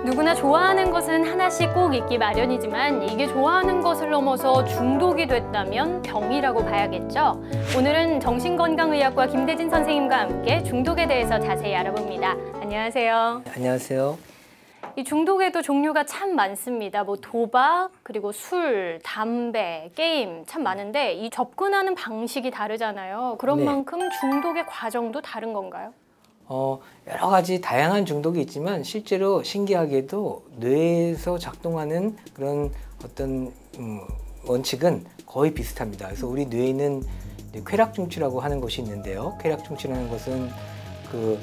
누구나 좋아하는 것은 하나씩 꼭 있기 마련이지만 이게 좋아하는 것을 넘어서 중독이 됐다면 병이라고 봐야겠죠. 오늘은 정신건강의학과 김대진 선생님과 함께 중독에 대해서 자세히 알아봅니다. 안녕하세요. 안녕하세요. 이 중독에도 종류가 참 많습니다. 뭐 도박, 그리고 술, 담배, 게임 참 많은데 이 접근하는 방식이 다르잖아요. 그런 만큼 중독의 과정도 다른 건가요? 여러 가지 다양한 중독이 있지만 실제로 신기하게도 뇌에서 작동하는 그런 어떤 원칙은 거의 비슷합니다. 그래서 우리 뇌에는 쾌락중추라고 하는 것이 있는데요. 쾌락중추라는 것은 그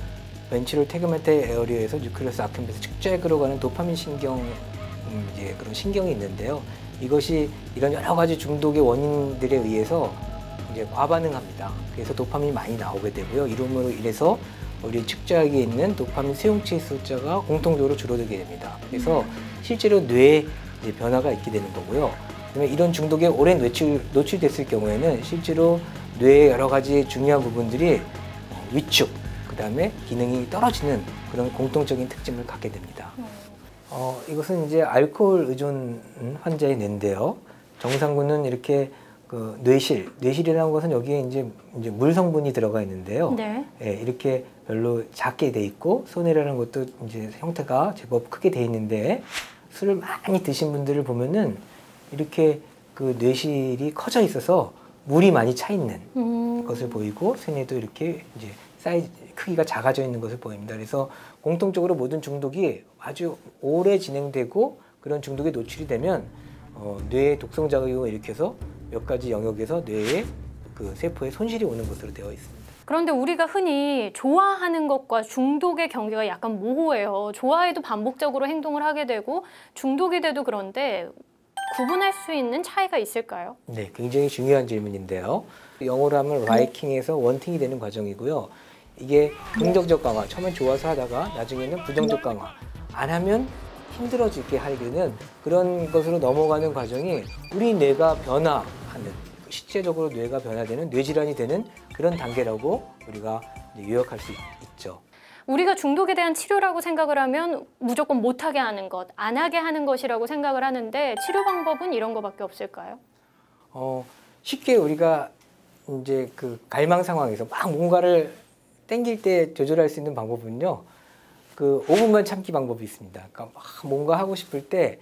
벤트럴 테그멘탈 에어리어에서 뉴클리어스 아큐럼에서 측정으로 가는 도파민 신경 그런 신경이 있는데요. 이것이 이런 여러 가지 중독의 원인들에 의해서 이제 과반응합니다. 그래서 도파민이 많이 나오게 되고요. 이름으로 인해서 우리 측정하기에 있는 도파민 수용체의 숫자가 공통적으로 줄어들게 됩니다. 그래서 실제로 뇌에 변화가 있게 되는 거고요. 그다음에 이런 중독에 오랜 노출됐을 경우에는 실제로 뇌의 여러 가지 중요한 부분들이 위축, 그다음에 기능이 떨어지는 그런 공통적인 특징을 갖게 됩니다. 이것은 이제 알코올 의존 환자의 뇌인데요. 정상군은 이렇게 그 뇌실이라는 것은 여기에 이제 물 성분이 들어가 있는데요. 네. 예, 이렇게 별로 작게 돼 있고 소뇌라는 것도 이제 형태가 제법 크게 돼 있는데 술을 많이 드신 분들을 보면은 이렇게 그 뇌실이 커져 있어서 물이 많이 차 있는 것을 보이고 소뇌도 이렇게 이제 사이즈 크기가 작아져 있는 것을 보입니다. 그래서 공통적으로 모든 중독이 아주 오래 진행되고 그런 중독에 노출이 되면 뇌의 독성작용을 일으켜서 몇 가지 영역에서 뇌의 그 세포에 손실이 오는 것으로 되어 있습니다. 그런데 우리가 흔히 좋아하는 것과 중독의 경계가 약간 모호해요. 좋아해도 반복적으로 행동을 하게 되고 중독이 돼도 그런데 구분할 수 있는 차이가 있을까요? 네, 굉장히 중요한 질문인데요. 영어로 하면 라이킹에서 원팅이 되는 과정이고요. 이게 긍정적 강화, 처음엔 좋아서 하다가 나중에는 부정적 강화, 안 하면 힘들어지게 하게 되는 그런 것으로 넘어가는 과정이 우리 뇌가 변화하는, 실제적으로 뇌가 변화되는 뇌질환이 되는 그런 단계라고 우리가 요약할 수 있죠. 우리가 중독에 대한 치료라고 생각을 하면 무조건 못하게 하는 것, 안 하게 하는 것이라고 생각을 하는데 치료 방법은 이런 거밖에 없을까요? 쉽게 우리가 이제 그 갈망 상황에서 막 뭔가를 땡길 때 조절할 수 있는 방법은요. 그 5분만 참기 방법이 있습니다. 그러니까 막 뭔가 하고 싶을 때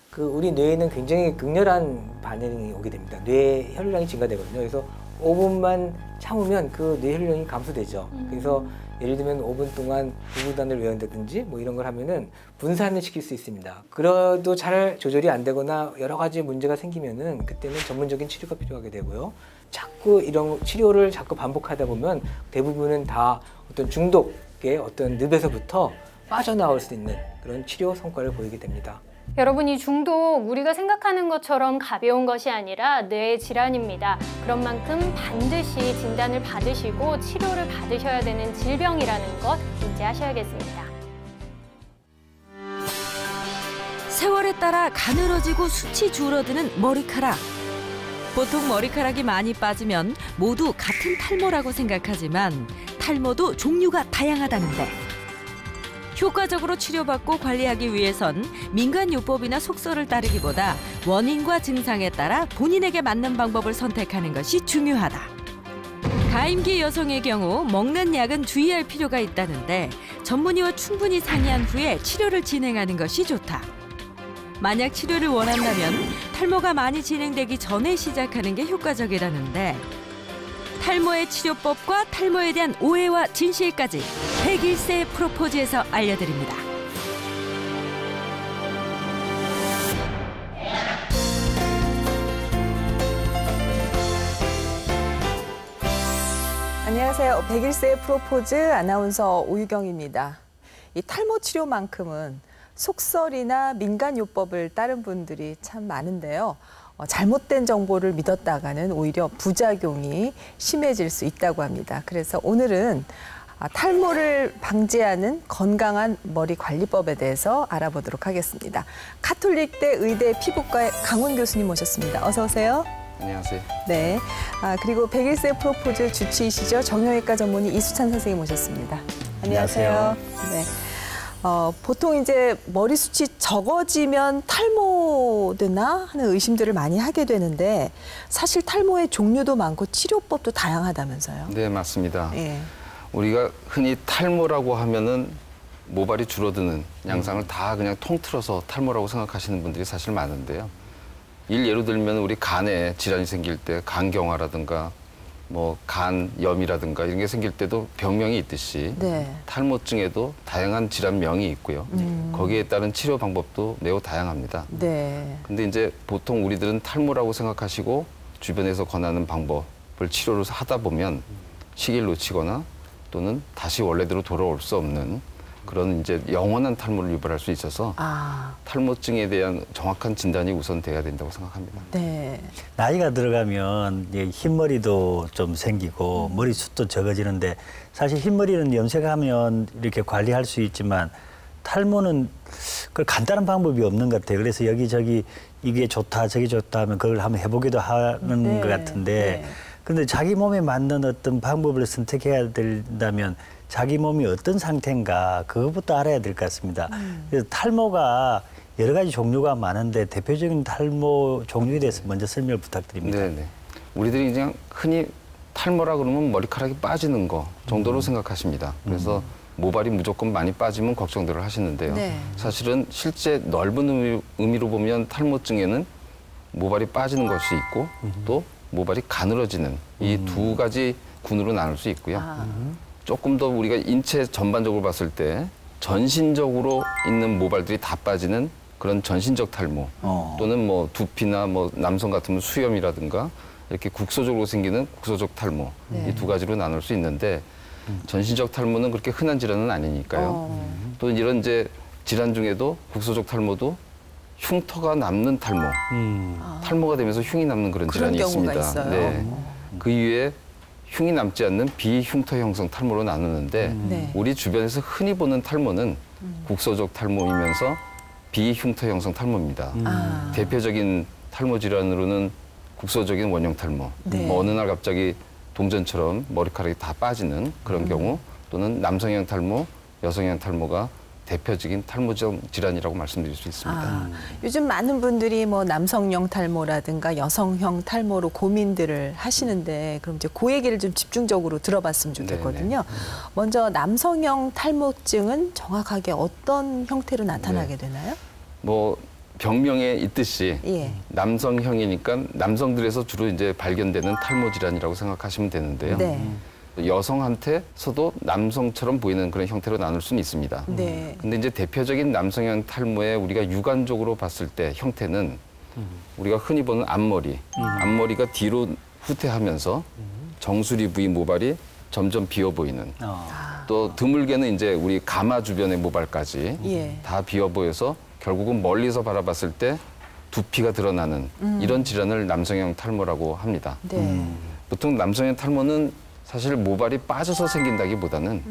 그 우리 뇌에는 굉장히 극렬한 반응이 오게 됩니다. 뇌 혈류량이 증가되거든요. 그래서 5분만 참으면 그 뇌 혈류량이 감소되죠. 그래서 예를 들면 5분 동안 구구단을 외운다든지 뭐 이런 걸 하면은 분산을 시킬 수 있습니다. 그래도 잘 조절이 안 되거나 여러 가지 문제가 생기면은 그때는 전문적인 치료가 필요하게 되고요. 자꾸 이런 치료를 자꾸 반복하다 보면 대부분은 다 어떤 중독의 어떤 늪에서부터 빠져나올 수 있는 그런 치료 성과를 보이게 됩니다. 여러분, 이 중독 우리가 생각하는 것처럼 가벼운 것이 아니라 뇌 질환입니다. 그런 만큼 반드시 진단을 받으시고 치료를 받으셔야 되는 질병이라는 것 인지하셔야겠습니다. 세월에 따라 가늘어지고 숱이 줄어드는 머리카락. 보통 머리카락이 많이 빠지면 모두 같은 탈모라고 생각하지만 탈모도 종류가 다양하다는데 효과적으로 치료받고 관리하기 위해선 민간요법이나 속설을 따르기보다 원인과 증상에 따라 본인에게 맞는 방법을 선택하는 것이 중요하다. 가임기 여성의 경우 먹는 약은 주의할 필요가 있다는데 전문의와 충분히 상의한 후에 치료를 진행하는 것이 좋다. 만약 치료를 원한다면 탈모가 많이 진행되기 전에 시작하는 게 효과적이라는데 탈모의 치료법과 탈모에 대한 오해와 진실까지 101세 프로포즈에서 알려드립니다. 안녕하세요. 101세 프로포즈 아나운서 오유경입니다. 이 탈모 치료만큼은 속설이나 민간요법을 따른 분들이 참 많은데요. 잘못된 정보를 믿었다가는 오히려 부작용이 심해질 수 있다고 합니다. 그래서 오늘은 탈모를 방지하는 건강한 머리 관리법에 대해서 알아보도록 하겠습니다. 가톨릭대 의대 피부과의 강훈 교수님 모셨습니다. 어서 오세요. 안녕하세요. 네. 그리고 101세 프로포즈 주치의시죠. 정형외과 전문의 이수찬 선생님 모셨습니다. 안녕하세요. 네. 보통 이제 머리숱이 적어지면 탈모드나 하는 의심들을 많이 하게 되는데 사실 탈모의 종류도 많고 치료법도 다양하다면서요. 네, 맞습니다. 예. 우리가 흔히 탈모라고 하면은 모발이 줄어드는 양상을 다 그냥 통틀어서 탈모라고 생각하시는 분들이 사실 많은데요. 예로 들면 우리 간에 질환이 생길 때 간경화라든가 뭐 간염이라든가 이런 게 생길 때도 병명이 있듯이 네. 탈모증에도 다양한 질환명이 있고요. 거기에 따른 치료 방법도 매우 다양합니다. 네. 근데 이제 보통 우리들은 탈모라고 생각하시고 주변에서 권하는 방법을 치료를 하다 보면 시기를 놓치거나 또는 다시 원래대로 돌아올 수 없는 그런 이제 영원한 탈모를 유발할 수 있어서 탈모증에 대한 정확한 진단이 우선 돼야 된다고 생각합니다. 네. 나이가 들어가면 이제 흰머리도 좀 생기고 머리숱도 적어지는데 사실 흰머리는 염색하면 이렇게 관리할 수 있지만 탈모는 그 간단한 방법이 없는 것 같아요. 그래서 여기저기 이게 좋다 저게 좋다 하면 그걸 한번 해보기도 하는 네. 것 같은데 근데 자기 몸에 맞는 어떤 방법을 선택해야 된다면 자기 몸이 어떤 상태인가 그것부터 알아야 될 것 같습니다. 그래서 탈모가 여러 가지 종류가 많은데 대표적인 탈모 종류에 대해서 먼저 설명을 부탁드립니다. 네네. 우리들이 그냥 흔히 탈모라 그러면 머리카락이 빠지는 거 정도로 생각하십니다. 그래서 모발이 무조건 많이 빠지면 걱정들을 하시는데요. 네. 사실은 실제 넓은 의미로 보면 탈모증에는 모발이 빠지는 것이 있고 또 모발이 가늘어지는 이 두 가지 군으로 나눌 수 있고요. 조금 더 우리가 인체 전반적으로 봤을 때 전신적으로 있는 모발들이 다 빠지는 그런 전신적 탈모 또는 뭐 두피나 뭐 남성 같으면 수염이라든가 이렇게 국소적으로 생기는 국소적 탈모 이 두 가지로 나눌 수 있는데 전신적 탈모는 그렇게 흔한 질환은 아니니까요. 또 이런 이제 질환 중에도 국소적 탈모도 흉터가 남는 탈모, 탈모가 되면서 흉이 남는 그런 질환이 경우가 있습니다. 있어요. 네. 그 이외에 흉이 남지 않는 비흉터 형성 탈모로 나누는데 네. 우리 주변에서 흔히 보는 탈모는 국소적 탈모이면서 비흉터 형성 탈모입니다. 대표적인 탈모 질환으로는 국소적인 원형 탈모, 네. 뭐 어느 날 갑자기 동전처럼 머리카락이 다 빠지는 그런 경우 또는 남성형 탈모, 여성형 탈모가 대표적인 탈모적 질환이라고 말씀드릴 수 있습니다. 요즘 많은 분들이 뭐 남성형 탈모라든가 여성형 탈모로 고민들을 하시는데 그럼 이제 그 얘기를 좀 집중적으로 들어봤으면 좋겠거든요. 먼저 남성형 탈모증은 정확하게 어떤 형태로 나타나게 되나요? 뭐 병명에 있듯이 예. 남성형이니까 남성들에서 주로 이제 발견되는 탈모 질환이라고 생각하시면 되는데요. 네. 여성한테서도 남성처럼 보이는 그런 형태로 나눌 수는 있습니다. 네. 근데 이제 대표적인 남성형 탈모에 우리가 육안적으로 봤을 때 형태는 우리가 흔히 보는 앞머리, 앞머리가 뒤로 후퇴하면서 정수리 부위 모발이 점점 비어 보이는 또 드물게는 이제 우리 가마 주변의 모발까지 예. 다 비어 보여서 결국은 멀리서 바라봤을 때 두피가 드러나는 이런 질환을 남성형 탈모라고 합니다. 네. 보통 남성형 탈모는 사실 모발이 빠져서 생긴다기보다는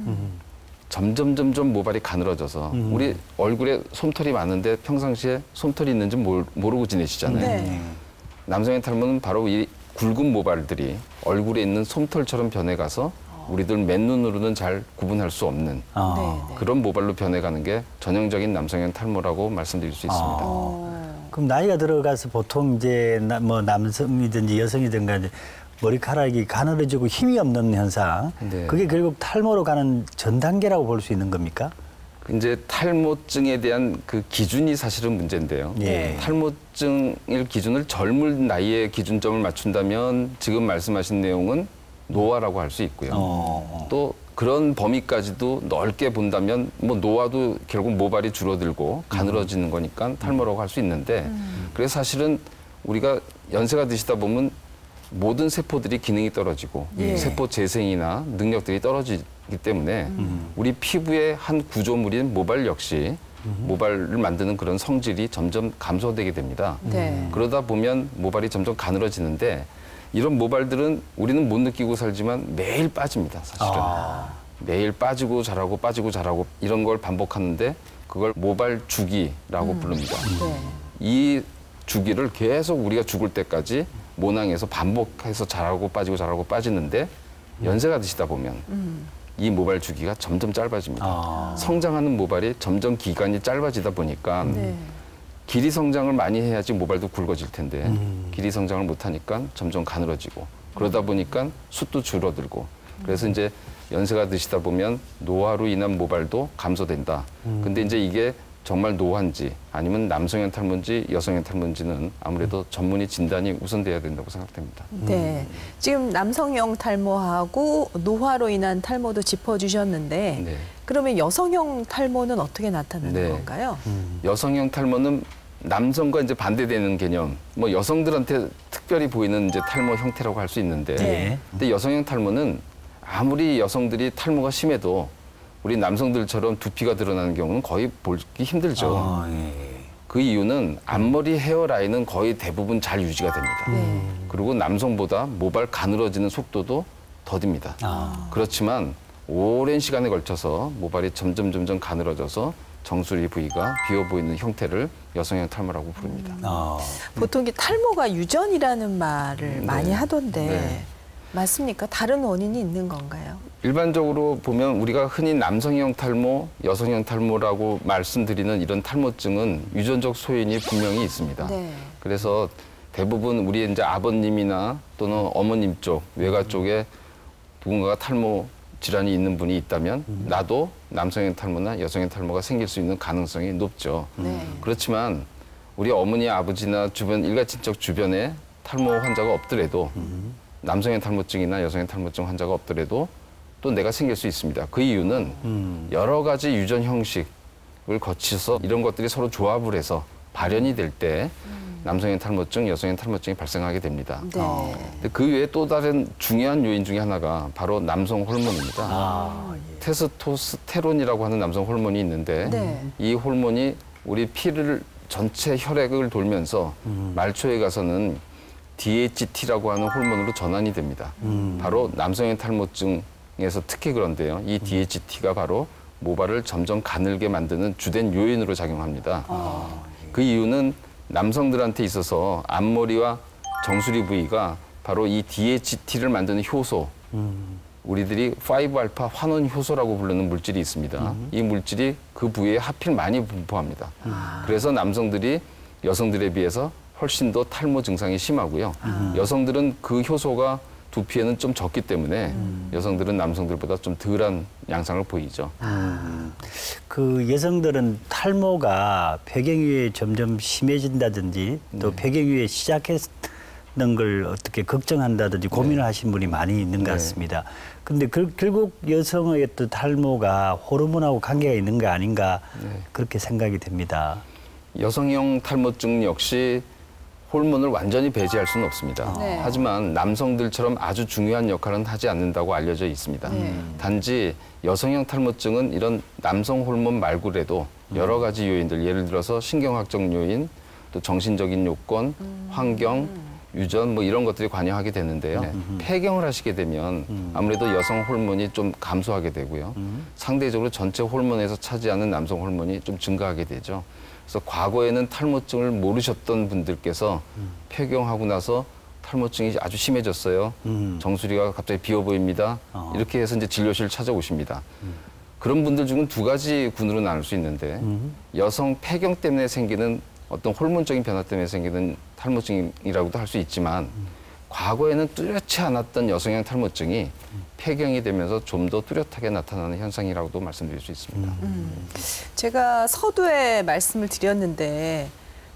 점점 모발이 가늘어져서 우리 얼굴에 솜털이 많은데 평상시에 솜털이 있는지 모르고 지내시잖아요. 네. 남성형 탈모는 바로 이 굵은 모발들이 얼굴에 있는 솜털처럼 변해가서 우리들 맨눈으로는 잘 구분할 수 없는 네. 그런 모발로 변해가는 게 전형적인 남성형 탈모라고 말씀드릴 수 있습니다. 그럼 나이가 들어가서 보통 이제 뭐 남성이든지 여성이든가 이제 머리카락이 가늘어지고 힘이 없는 현상, 네. 그게 결국 탈모로 가는 전 단계라고 볼 수 있는 겁니까? 이제 탈모증에 대한 그 기준이 사실은 문제인데요. 예. 탈모증의 기준을 젊은 나이에 기준점을 맞춘다면 지금 말씀하신 내용은 노화라고 할 수 있고요. 또 그런 범위까지도 넓게 본다면 뭐 노화도 결국 모발이 줄어들고 가늘어지는 거니까 탈모라고 할 수 있는데 그래서 사실은 우리가 연세가 드시다 보면 모든 세포들이 기능이 떨어지고 세포 재생이나 능력들이 떨어지기 때문에 우리 피부의 한 구조물인 모발 역시 모발을 만드는 그런 성질이 점점 감소되게 됩니다. 네. 그러다 보면 모발이 점점 가늘어지는데 이런 모발들은 우리는 못 느끼고 살지만 매일 빠집니다, 사실은. 매일 빠지고 자라고 빠지고 자라고 이런 걸 반복하는데 그걸 모발 주기라고 부릅니다. 네. 이 주기를 계속 우리가 죽을 때까지 모낭에서 반복해서 자라고 빠지고 자라고 빠지는데 연세가 드시다 보면 이 모발 주기가 점점 짧아집니다. 성장하는 모발이 점점 기간이 짧아지다 보니까 네. 길이 성장을 많이 해야지 모발도 굵어질 텐데 길이 성장을 못하니까 점점 가늘어지고 그러다 보니까 숱도 줄어들고 그래서 이제 연세가 드시다 보면 노화로 인한 모발도 감소된다. 근데 이제 이게 정말 노화인지 아니면 남성형 탈모인지 여성형 탈모인지는 아무래도 전문의 진단이 우선돼야 된다고 생각됩니다. 네. 지금 남성형 탈모하고 노화로 인한 탈모도 짚어주셨는데 네. 그러면 여성형 탈모는 어떻게 나타나는 네. 건가요? 여성형 탈모는 남성과 이제 반대되는 개념. 뭐 여성들한테 특별히 보이는 이제 탈모 형태라고 할 수 있는데, 네. 근데 여성형 탈모는 아무리 여성들이 탈모가 심해도 우리 남성들처럼 두피가 드러나는 경우는 거의 보기 힘들죠. 예. 그 이유는 앞머리 헤어라인은 거의 대부분 잘 유지가 됩니다. 네. 그리고 남성보다 모발 가늘어지는 속도도 더딥니다. 그렇지만 오랜 시간에 걸쳐서 모발이 점점 가늘어져서 정수리 부위가 비어 보이는 형태를 여성형 탈모라고 부릅니다. 보통 이 탈모가 유전이라는 말을 많이 하던데 네. 맞습니까? 다른 원인이 있는 건가요? 일반적으로 보면 우리가 흔히 남성형 탈모, 여성형 탈모라고 말씀드리는 이런 탈모증은 유전적 소인이 분명히 있습니다. 네. 그래서 대부분 우리 이제 아버님이나 또는 어머님 쪽, 외가 쪽에 누군가가 탈모 질환이 있는 분이 있다면 나도 남성형 탈모나 여성형 탈모가 생길 수 있는 가능성이 높죠. 네. 그렇지만 우리 어머니, 아버지나 주변 일가친척 주변에 탈모 환자가 없더라도 남성형 탈모증이나 여성형 탈모증 환자가 없더라도 또 내가 생길 수 있습니다. 그 이유는 여러 가지 유전 형식을 거쳐서 이런 것들이 서로 조합을 해서 발현이 될 때 남성형 탈모증, 여성형 탈모증이 발생하게 됩니다. 네. 근데 그 외에 또 다른 중요한 요인 중에 하나가 바로 남성 호르몬입니다. 테스토스테론이라고 하는 남성 호르몬이 있는데 네. 이 호르몬이 우리 피를 전체 혈액을 돌면서 말초에 가서는 DHT라고 하는 호르몬으로 전환이 됩니다. 바로 남성형 탈모증에서 특히 그런데요. 이 DHT가 바로 모발을 점점 가늘게 만드는 주된 요인으로 작용합니다. 그 이유는 남성들한테 있어서 앞머리와 정수리 부위가 바로 이 DHT를 만드는 효소, 우리들이 5알파 환원 효소라고 부르는 물질이 있습니다. 이 물질이 그 부위에 하필 많이 분포합니다. 그래서 남성들이 여성들에 비해서 훨씬 더 탈모 증상이 심하고요. 여성들은 그 효소가 두피에는 좀 적기 때문에 여성들은 남성들보다 좀 덜한 양상을 보이죠. 그 여성들은 탈모가 폐경위에 점점 심해진다든지 또 폐경위에 시작했는 걸 어떻게 걱정한다든지 고민을 하신 분이 많이 있는 것 같습니다. 근데 결국 여성의 어떤 탈모가 호르몬하고 관계가 있는 거 아닌가 그렇게 생각이 됩니다. 여성형 탈모증 역시 호르몬을 완전히 배제할 수는 없습니다. 네. 하지만 남성들처럼 아주 중요한 역할은 하지 않는다고 알려져 있습니다. 단지 여성형 탈모증은 이런 남성 호르몬 말고라도 여러 가지 요인들, 예를 들어서 신경학적 요인, 또 정신적인 요건, 환경, 유전 뭐 이런 것들이 관여하게 되는데요. 폐경을 하시게 되면 아무래도 여성 호르몬이 좀 감소하게 되고요. 상대적으로 전체 호르몬에서 차지하는 남성 호르몬이 좀 증가하게 되죠. 그래서 과거에는 탈모증을 모르셨던 분들께서 폐경하고 나서 탈모증이 아주 심해졌어요. 정수리가 갑자기 비어 보입니다. 이렇게 해서 이제 진료실을 찾아오십니다. 그런 분들 중은 두 가지 군으로 나눌 수 있는데 여성 폐경 때문에 생기는 어떤 호르몬적인 변화 때문에 생기는 탈모증이라고도 할 수 있지만 과거에는 뚜렷지 않았던 여성형 탈모증이 폐경이 되면서 좀 더 뚜렷하게 나타나는 현상이라고도 말씀드릴 수 있습니다. 제가 서두에 말씀을 드렸는데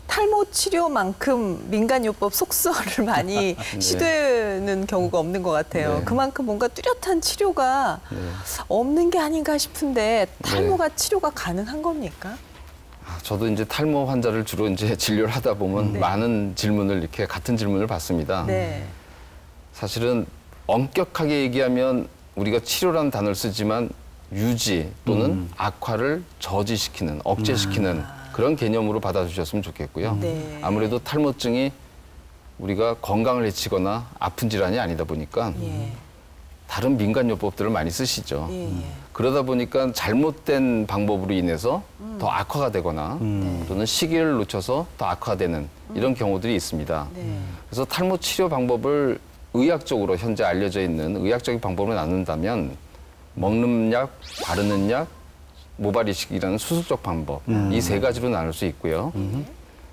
탈모 치료만큼 민간요법 속설을 많이 시도하는 경우가 없는 것 같아요. 네. 그만큼 뭔가 뚜렷한 치료가 없는 게 아닌가 싶은데 탈모가 치료가 가능한 겁니까? 저도 이제 탈모 환자를 주로 이제 진료를 하다 보면 많은 질문을 이렇게 같은 질문을 받습니다. 네. 사실은 엄격하게 얘기하면 우리가 치료라는 단어를 쓰지만 유지 또는 악화를 저지시키는, 억제시키는 그런 개념으로 받아주셨으면 좋겠고요. 네. 아무래도 탈모증이 우리가 건강을 해치거나 아픈 질환이 아니다 보니까 예. 다른 민간요법들을 많이 쓰시죠. 예, 예. 그러다 보니까 잘못된 방법으로 인해서 더 악화가 되거나 또는 시기를 놓쳐서 더 악화되는 이런 경우들이 있습니다. 네. 그래서 탈모 치료 방법을 의학적으로 현재 알려져 있는 의학적인 방법으로 나눈다면 먹는 약, 바르는 약, 모발이식이라는 수술적 방법 이 세 가지로 나눌 수 있고요.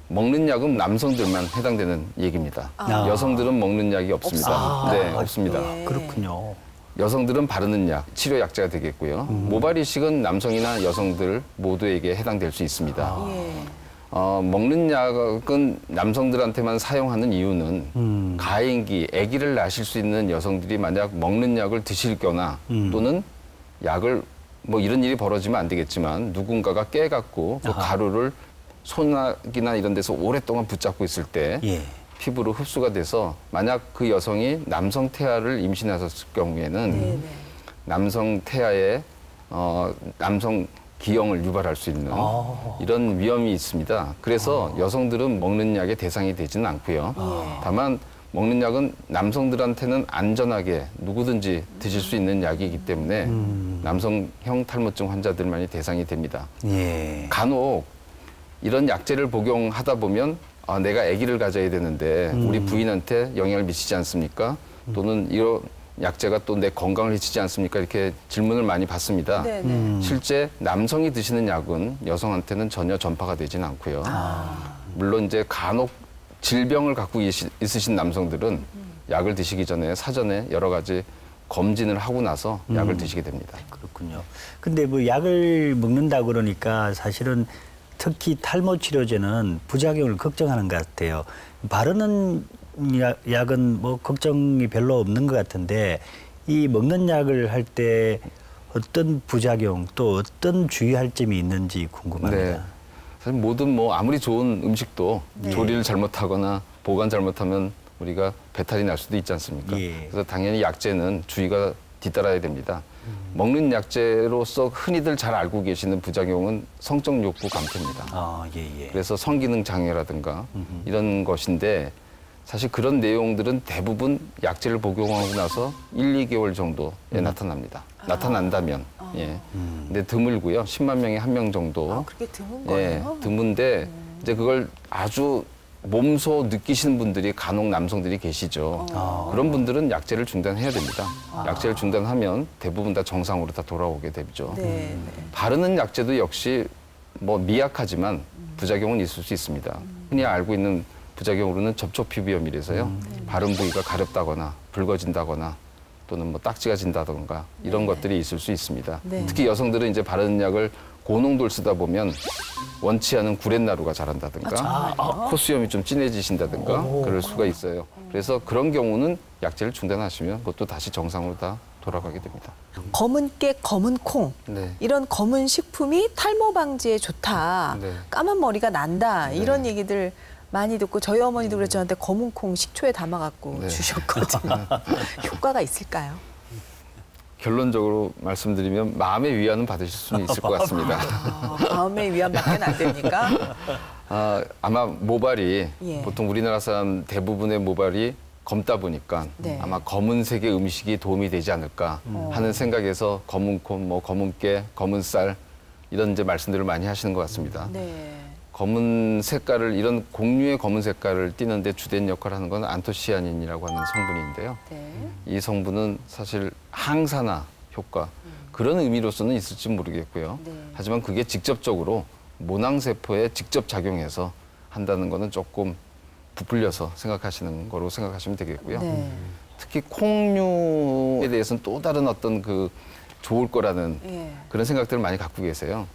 먹는 약은 남성들만 해당되는 얘기입니다. 여성들은 먹는 약이 없습니다. 네, 없습니다. 그렇군요. 여성들은 바르는 약, 치료 약자가 되겠고요. 모발이식은 남성이나 여성들 모두에게 해당될 수 있습니다. 먹는 약은 남성들한테만 사용하는 이유는 가임기, 아기를 낳으실 수 있는 여성들이 만약 먹는 약을 드실 거나 또는 약을 뭐 이런 일이 벌어지면 안 되겠지만 누군가가 깨갖고 그 가루를 손락이나 이런 데서 오랫동안 붙잡고 있을 때 예. 피부로 흡수가 돼서 만약 그 여성이 남성 태아를 임신하셨을 경우에는 남성 태아에 남성 기형을 유발할 수 있는 이런 위험이 있습니다. 그래서 여성들은 먹는 약의 대상이 되지는 않고요. 다만 먹는 약은 남성들한테는 안전하게 누구든지 드실 수 있는 약이기 때문에 남성형 탈모증 환자들만이 대상이 됩니다. 예. 간혹 이런 약제를 복용하다 보면 내가 아기를 가져야 되는데 우리 부인한테 영향을 미치지 않습니까? 또는 이런 약제가 또 내 건강을 해치지 않습니까? 이렇게 질문을 많이 받습니다. 실제 남성이 드시는 약은 여성한테는 전혀 전파가 되지는 않고요. 물론 이제 간혹 질병을 갖고 있으신 남성들은 약을 드시기 전에 사전에 여러 가지 검진을 하고 나서 약을 드시게 됩니다. 그렇군요. 근데 뭐 약을 먹는다 그러니까 사실은 특히 탈모 치료제는 부작용을 걱정하는 것 같아요. 바르는 약은 뭐 걱정이 별로 없는 것 같은데 이 먹는 약을 할 때 어떤 부작용 또 어떤 주의할 점이 있는지 궁금합니다. 네. 사실 모든 뭐 아무리 좋은 음식도 조리를 잘못하거나 보관 잘못하면 우리가 배탈이 날 수도 있지 않습니까? 예. 그래서 당연히 약제는 주의가 뒤따라야 됩니다. 먹는 약제로서 흔히들 잘 알고 계시는 부작용은 성적 욕구 감퇴입니다. 예. 그래서 성기능 장애라든가 이런 것인데 사실 그런 내용들은 대부분 약제를 복용하고 나서 1, 2개월 정도에 나타납니다. 나타난다면. 예. 근데 드물고요. 10만 명에 1명 정도. 그게 드문 거예요? 예, 드문데 이제 그걸 아주 몸소 느끼시는 분들이 간혹 남성들이 계시죠. 그런 분들은 약제를 중단해야 됩니다. 약제를 중단하면 대부분 다 정상으로 다 돌아오게 되죠. 바르는 약제도 역시 뭐 미약하지만 부작용은 있을 수 있습니다. 흔히 알고 있는 부작용으로는 접촉 피부염이라서요. 바른 부위가 가렵다거나 붉어진다거나 또는 뭐 딱지가 진다던가 이런 것들이 있을 수 있습니다. 특히 여성들은 이제 바르는 약을 고농도를 쓰다 보면 원치 않은 구렛나루가 자란다든가 콧수염이 좀 진해지신다든가 그럴 수가 있어요. 그래서 그런 경우는 약제를 중단하시면 그것도 다시 정상으로 다 돌아가게 됩니다. 검은 깨, 검은 콩 네. 이런 검은 식품이 탈모 방지에 좋다. 네. 까만 머리가 난다. 이런 얘기들 많이 듣고 저희 어머니도 그래서 저한테 검은 콩 식초에 담아갖고 네. 주셨거든요. 효과가 있을까요? 결론적으로 말씀드리면 마음의 위안은 받으실 수는 있을 것 같습니다. 마음의 위안밖에 안 됩니까? 아마 모발이 예. 보통 우리나라 사람 대부분의 모발이 검다 보니까 네. 아마 검은색의 음식이 도움이 되지 않을까 하는 생각에서 검은 콩, 뭐 검은 깨, 검은 쌀 이런 이제 말씀들을 많이 하시는 것 같습니다. 네. 검은 색깔을 이런 곡류의 검은 색깔을 띠는데 주된 역할을 하는 건 안토시아닌이라고 하는 성분인데요. 네. 이 성분은 사실 항산화 효과 그런 의미로서는 있을지 모르겠고요. 네. 하지만 그게 직접적으로 모낭세포에 직접 작용해서 한다는 거는 조금 부풀려서 생각하시는 거로 생각하시면 되겠고요. 네. 특히 콩류에 대해서는 또 다른 어떤 그 좋을 거라는 예. 그런 생각들을 많이 갖고 계세요.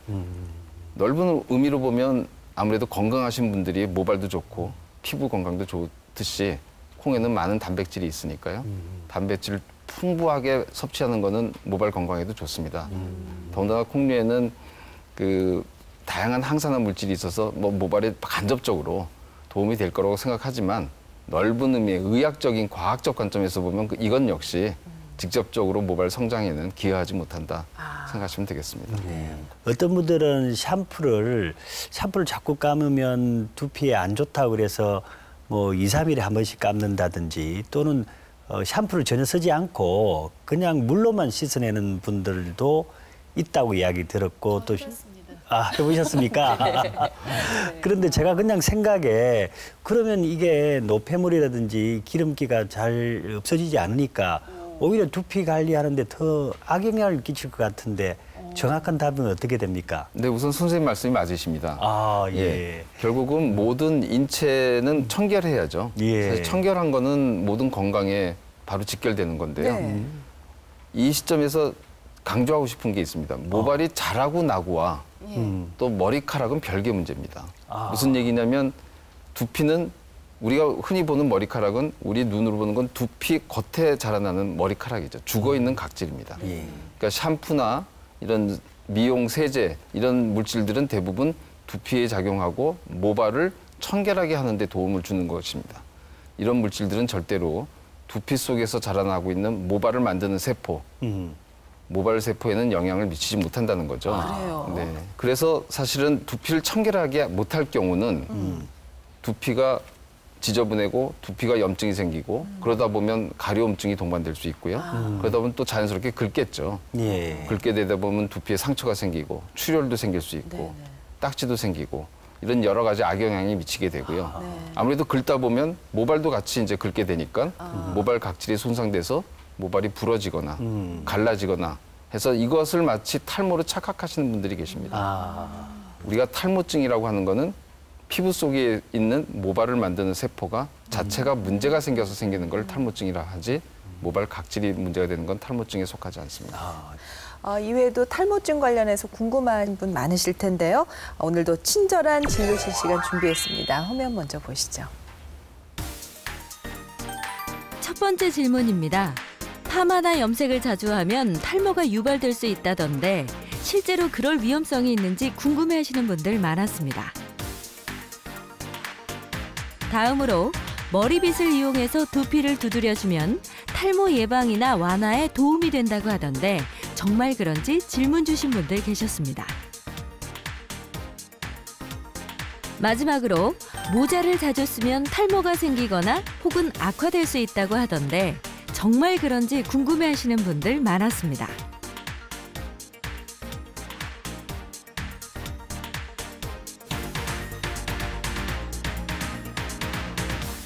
넓은 의미로 보면 아무래도 건강하신 분들이 모발도 좋고 피부 건강도 좋듯이 콩에는 많은 단백질이 있으니까요. 단백질을 풍부하게 섭취하는 거는 모발 건강에도 좋습니다. 더군다나 콩류에는 그 다양한 항산화 물질이 있어서 뭐 모발에 간접적으로 도움이 될 거라고 생각하지만 넓은 의미의 의학적인 과학적 관점에서 보면 이건 역시 직접적으로 모발 성장에는 기여하지 못한다 생각하시면 되겠습니다. 어떤 분들은 샴푸를 자꾸 감으면 두피에 안 좋다고 그래서 뭐 2, 3일에 한 번씩 감는다든지 또는 샴푸를 전혀 쓰지 않고 그냥 물로만 씻어내는 분들도 있다고 이야기 들었고 또 해보셨습니까? 그런데 제가 그냥 생각에 그러면 이게 노폐물이라든지 기름기가 잘 없어지지 않으니까 오히려 두피 관리하는데 더 악영향을 끼칠 것 같은데 정확한 답은 어떻게 됩니까? 네, 우선 선생님 말씀이 맞으십니다. 아, 예. 결국은 모든 인체는 청결해야죠. 예. 사실 청결한 거는 모든 건강에 바로 직결되는 건데요. 네. 이 시점에서 강조하고 싶은 게 있습니다. 모발이 자라고 나고와 또 머리카락은 별개 문제입니다. 무슨 얘기냐면 두피는 우리가 흔히 보는 머리카락은 우리 눈으로 보는 건 두피 겉에 자라나는 머리카락이죠. 죽어있는 각질입니다. 그러니까 샴푸나 이런 미용 세제 이런 물질들은 대부분 두피에 작용하고 모발을 청결하게 하는 데 도움을 주는 것입니다. 이런 물질들은 절대로 두피 속에서 자라나고 있는 모발을 만드는 세포, 모발 세포에는 영향을 미치지 못한다는 거죠. 그래요? 네. 그래서 사실은 두피를 청결하게 못할 경우는 두피가 지저분하고 두피가 염증이 생기고 그러다 보면 가려움증이 동반될 수 있고요. 그러다 보면 또 자연스럽게 긁겠죠. 예. 긁게 되다 보면 두피에 상처가 생기고 출혈도 생길 수 있고 딱지도 생기고 이런 여러 가지 악영향이 미치게 되고요. 아무래도 긁다 보면 모발도 같이 이제 긁게 되니까 모발 각질이 손상돼서 모발이 부러지거나 갈라지거나 해서 이것을 마치 탈모로 착각하시는 분들이 계십니다. 우리가 탈모증이라고 하는 거는 피부 속에 있는 모발을 만드는 세포가 자체가 문제가 생겨서 생기는 걸 탈모증이라 하지 모발 각질이 문제가 되는 건 탈모증에 속하지 않습니다. 이외에도 탈모증 관련해서 궁금한 분 많으실 텐데요. 오늘도 친절한 진료실 시간 준비했습니다. 화면 먼저 보시죠. 첫 번째 질문입니다. 파마나 염색을 자주 하면 탈모가 유발될 수 있다던데 실제로 그럴 위험성이 있는지 궁금해하시는 분들 많았습니다. 다음으로 머리빗을 이용해서 두피를 두드려주면 탈모 예방이나 완화에 도움이 된다고 하던데 정말 그런지 질문 주신 분들 계셨습니다. 마지막으로 모자를 자주 쓰면 탈모가 생기거나 혹은 악화될 수 있다고 하던데 정말 그런지 궁금해하시는 분들 많았습니다.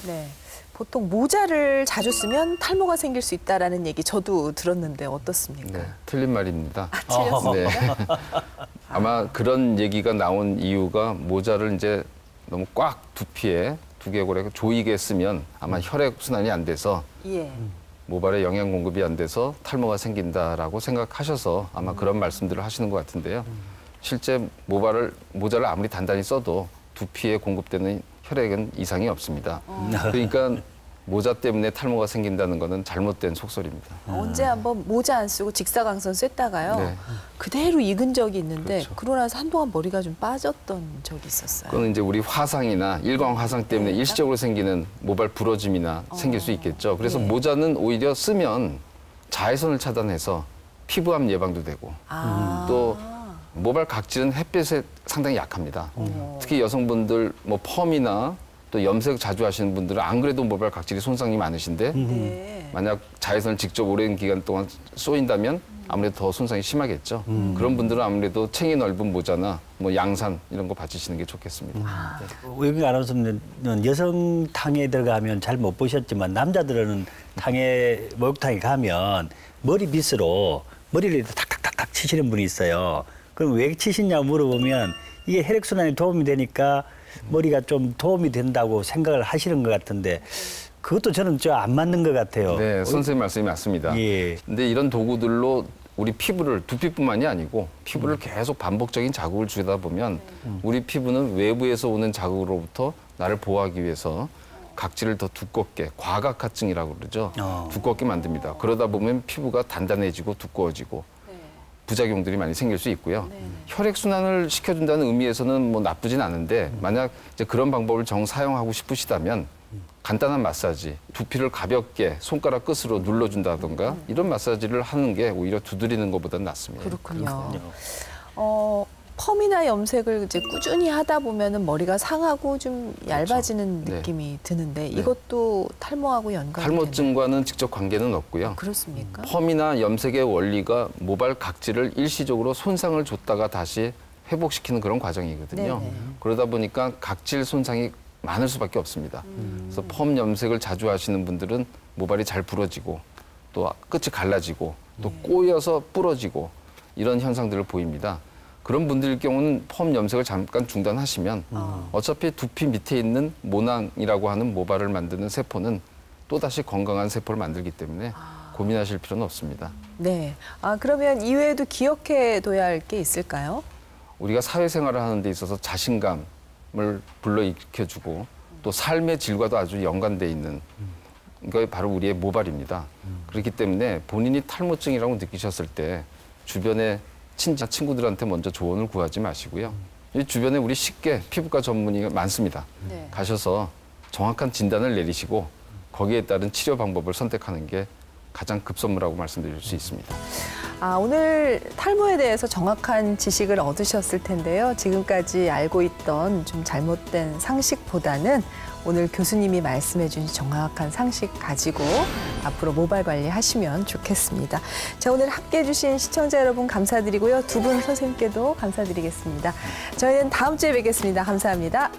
네. 보통 모자를 자주 쓰면 탈모가 생길 수 있다라는 얘기 저도 들었는데 어떻습니까? 네, 틀린 말입니다. 틀렸습니다. 네. 아마 그런 얘기가 나온 이유가 모자를 이제 너무 꽉 두피에 두개골에 조이게 쓰면 아마 혈액 순환이 안 돼서 예. 모발에 영양 공급이 안 돼서 탈모가 생긴다라고 생각하셔서 아마 그런 말씀들을 하시는 것 같은데요. 실제 모자를 아무리 단단히 써도 두피에 공급되는 혈액은 이상이 없습니다. 그러니까 모자 때문에 탈모가 생긴다는 거는 잘못된 속설입니다. 언제 한번 모자 안 쓰고 직사광선 쐈다가요. 네. 그대로 익은 적이 있는데 그렇죠. 그러고 나서 한동안 머리가 좀 빠졌던 적이 있었어요. 그거는 이제 우리 화상이나 일광 화상 때문에 일시적으로 생기는 모발 부러짐이나 생길 수 있겠죠. 그래서 네. 모자는 오히려 쓰면 자외선을 차단해서 피부암 예방도 되고 또 모발 각질은 햇빛에 상당히 약합니다. 특히 여성분들 뭐 펌이나 또 염색 자주 하시는 분들은 안 그래도 모발 각질이 손상이 많으신데 네. 만약 자외선을 직접 오랜 기간 동안 쏘인다면 아무래도 더 손상이 심하겠죠. 그런 분들은 아무래도 챙이 넓은 모자나 뭐 양산 이런 거 받치시는 게 좋겠습니다. 우영희 아나운서는 여성 탕에 들어가면 잘 못 보셨지만 남자들은 목욕탕에 가면 머리빗으로 머리를 탁탁탁탁 치시는 분이 있어요. 그럼 왜 치시냐고 물어보면 이게 혈액순환에 도움이 되니까 머리가 좀 도움이 된다고 생각을 하시는 것 같은데 그것도 저는 좀 안 맞는 것 같아요. 네, 선생님 말씀이 맞습니다. 예. 근데 이런 도구들로 우리 피부를 두피뿐만이 아니고 피부를 계속 반복적인 자극을 주다 보면 우리 피부는 외부에서 오는 자극으로부터 나를 보호하기 위해서 각질을 더 두껍게 과각화증이라고 그러죠. 두껍게 만듭니다. 그러다 보면 피부가 단단해지고 두꺼워지고 부작용들이 많이 생길 수 있고요. 혈액순환을 시켜준다는 의미에서는 뭐 나쁘진 않은데 만약 이제 그런 방법을 사용하고 싶으시다면 간단한 마사지, 두피를 가볍게 손가락 끝으로 눌러준다던가 이런 마사지를 하는 게 오히려 두드리는 것보다는 낫습니다. 그렇군요. 펌이나 염색을 이제 꾸준히 하다 보면은 머리가 상하고 좀 얇아지는 네. 느낌이 드는데 이것도 탈모하고 연관이 되나요? 탈모증과는 직접 관계는 없고요. 그렇습니까? 펌이나 염색의 원리가 모발 각질을 일시적으로 손상을 줬다가 다시 회복시키는 그런 과정이거든요. 네네. 그러다 보니까 각질 손상이 많을 수밖에 없습니다. 그래서 펌 염색을 자주 하시는 분들은 모발이 잘 부러지고 또 끝이 갈라지고 또 꼬여서 부러지고 이런 현상들을 보입니다. 그런 분들의 경우는 펌 염색을 잠깐 중단하시면 어차피 두피 밑에 있는 모낭이라고 하는 모발을 만드는 세포는 또다시 건강한 세포를 만들기 때문에 고민하실 필요는 없습니다. 네. 그러면 이외에도 기억해둬야 할 게 있을까요? 우리가 사회생활을 하는 데 있어서 자신감을 불러일으켜주고 또 삶의 질과도 아주 연관돼 있는 이게 바로 우리의 모발입니다. 그렇기 때문에 본인이 탈모증이라고 느끼셨을 때 주변의 친구들한테 먼저 조언을 구하지 마시고요. 이 주변에 우리 쉽게 피부과 전문의가 많습니다. 네. 가셔서 정확한 진단을 내리시고 거기에 따른 치료 방법을 선택하는 게 가장 급선무라고 말씀드릴 수 있습니다. 오늘 탈모에 대해서 정확한 지식을 얻으셨을 텐데요. 지금까지 알고 있던 좀 잘못된 상식보다는 오늘 교수님이 말씀해 주신 정확한 상식 가지고 앞으로 모발 관리하시면 좋겠습니다. 자, 오늘 함께해 주신 시청자 여러분 감사드리고요. 두 분 선생님께도 감사드리겠습니다. 저희는 다음 주에 뵙겠습니다. 감사합니다.